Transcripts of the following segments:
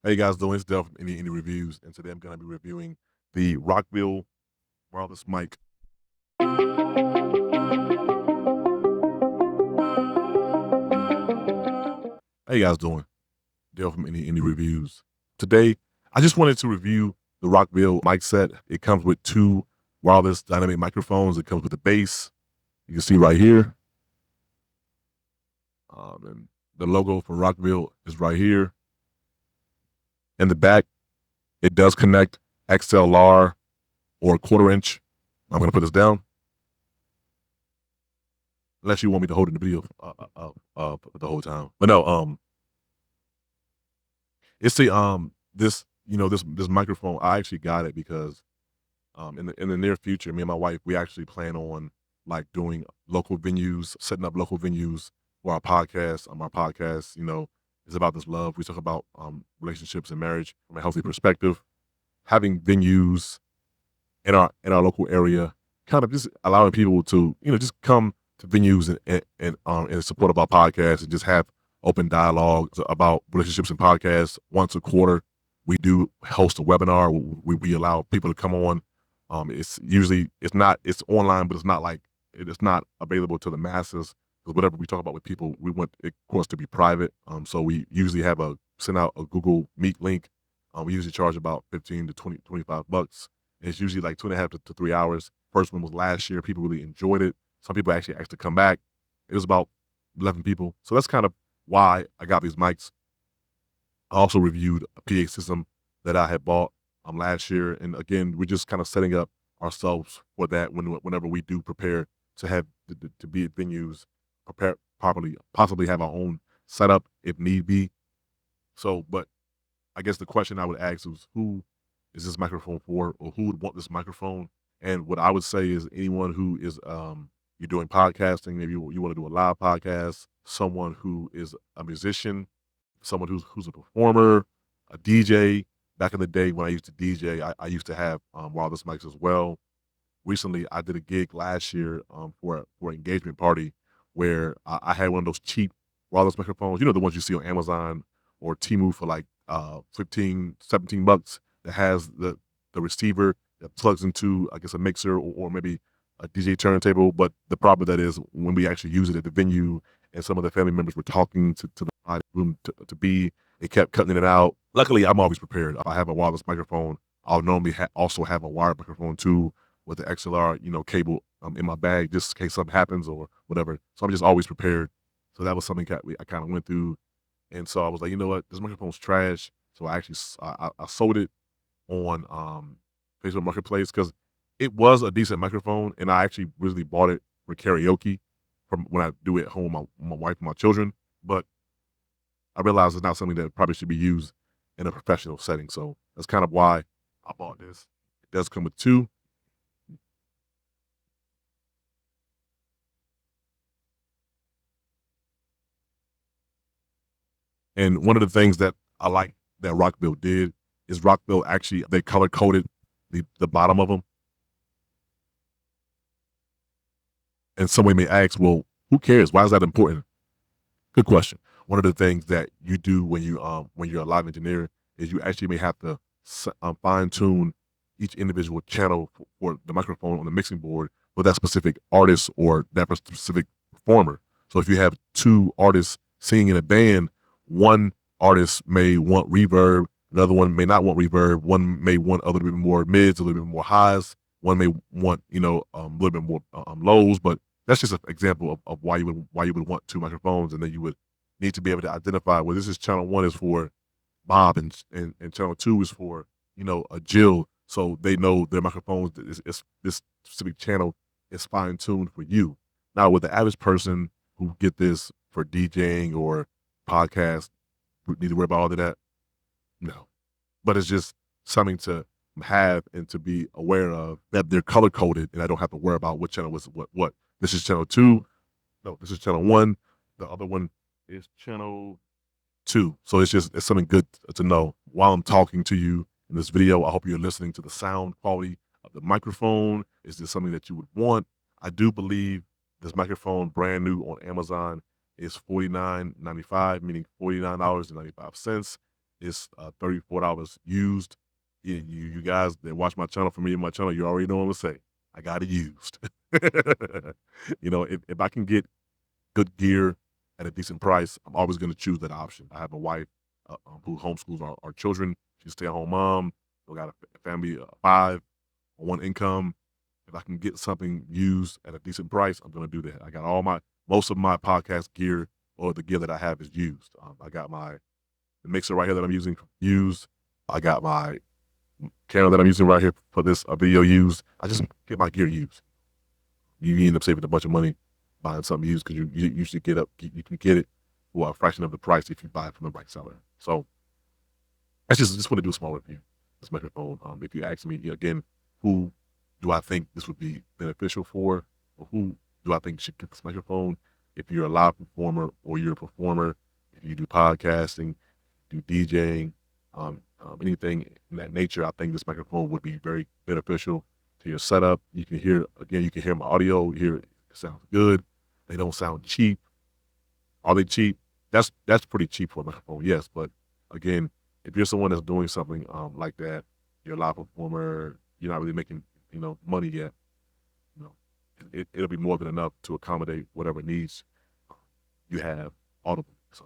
Hey guys, doing it's Del from Indie Reviews, and today I'm going to be reviewing the Rockville wireless mic. How you guys doing? Del from Indie Reviews. Today, I just wanted to review the Rockville mic set. It comes with two wireless dynamic microphones. It comes with the bass. You can see right here, and the logo for Rockville is right here. In the back, it does connect XLR or a 1/4 inch. I'm going to put this down. Unless you want me to hold it in the video the whole time. But no, it's the this microphone. I actually got it because in the near future, me and my wife, we actually plan on like doing local venues, setting up local venues for our podcast. Our podcast, is about this love. We talk about relationships and marriage from a healthy perspective. Having venues in our local area, kind of just allowing people to just come to venues and in support of our podcast and just have open dialogue about relationships and podcasts. Once a quarter, we do host a webinar. We allow people to come on. It's online, but it's not like it's not available to the masses. Because whatever we talk about with people, we want it, of course, to be private. So we usually send out a Google Meet link. We usually charge about 15 to 25 bucks. It's usually like 2.5 to 3 hours. First one was last year. People really enjoyed it. Some people actually asked to come back. It was about 11 people. So that's kind of why I got these mics. I also reviewed a PA system that I had bought last year. And again, we're just kind of setting up ourselves for that whenever we do prepare to have to be at venues, prepare properly, possibly have our own setup if need be. So, but I guess the question I would ask is who is this microphone for, or who would want this microphone? And what I would say is anyone who is you're doing podcasting, maybe you want to do a live podcast, someone who is a musician, someone who's a performer, a DJ. Back in the day when I used to DJ, I used to have wireless mics as well. Recently, I did a gig last year for an engagement party where I had one of those cheap wireless microphones, the ones you see on Amazon or Temu for like 15, 17 bucks that has the receiver that plugs into, I guess, a mixer or maybe a DJ turntable. But the problem with that is when we actually use it at the venue and some of the family members were talking to the room to be, it kept cutting it out. Luckily, I'm always prepared. If I have a wireless microphone, I'll normally also have a wired microphone too with the XLR, cable in my bag just in case something happens or whatever. So I'm just always prepared. So that was something that I kind of went through. And so I was like, you know what, this microphone's trash. So I actually I sold it on Facebook Marketplace because it was a decent microphone, and I actually really bought it for karaoke from when I do it at home, my wife and my children. But I realized it's not something that probably should be used in a professional setting. So that's kind of why I bought this. It does come with two. And one of the things that I like that Rockville did is Rockville actually, they color coded the bottom of them. And somebody may ask, well, who cares? Why is that important? Good question. One of the things that you do when you're a live engineer is you actually may have to fine tune each individual channel for the microphone on the mixing board for that specific artist or that specific performer. So if you have two artists singing in a band, one artist may want reverb, another one may not want reverb, one may want a little bit more mids, a little bit more highs, one may want a little bit more lows. But that's just an example of why you would want two microphones, and then you would need to be able to identify, well, this is channel one is for Bob, and channel two is for a Jill, so they know their microphones is this specific channel is fine tuned for you. Now, with the average person who get this for DJing or podcast, need to worry about all of that? No, but it's just something to have and to be aware of that they're color coded, and I don't have to worry about what channel was what. This is channel two. No, this is channel one. The other one is channel two. So it's something good to know while I'm talking to you in this video. I hope you're listening to the sound quality of the microphone. Is this something that you would want? I do believe this microphone, brand new on Amazon, is $49.95, meaning $49.95. It's $34 used. You guys that watch my channel, for me and my channel, you already know what I'm gonna say. I got it used. If I can get good gear at a decent price, I'm always gonna choose that option. I have a wife who homeschools our children. She's a stay-at-home mom. We got a family of 5 on one income. If I can get something used at a decent price, I'm gonna do that. I got most of my podcast gear, or the gear that I have, is used. I got the mixer right here that I'm using used. I got my camera that I'm using right here for this video used. I just get my gear used. You end up saving a bunch of money buying something used, because you usually you can get it for a fraction of the price if you buy it from the right seller. So I just want to do a small review of this microphone. If you ask me again, who do I think this would be beneficial for, or who do I think should get this microphone? If you're a live performer, or you're a performer, if you do podcasting, do DJing, anything in that nature, I think this microphone would be very beneficial to your setup. You can hear my audio. You hear it sounds good. They don't sound cheap. Are they cheap? That's pretty cheap for a microphone, yes. But again, if you're someone that's doing something like that, you're a live performer, you're not really making money yet. It'll be more than enough to accommodate whatever needs you have audibly. So,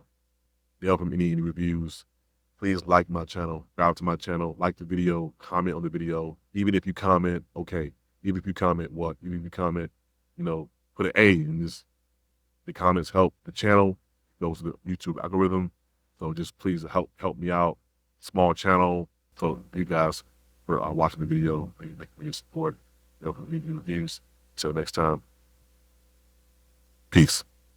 to help from any reviews, please like my channel, subscribe to my channel, like the video, comment on the video. Even if you comment, okay. Even if you comment what? Even if you comment, put an A in this. The comments help the channel, goes to the YouTube algorithm. So just please help me out. Small channel. So you guys for watching the video, thank you for your support. Reviews. Until next time. Peace.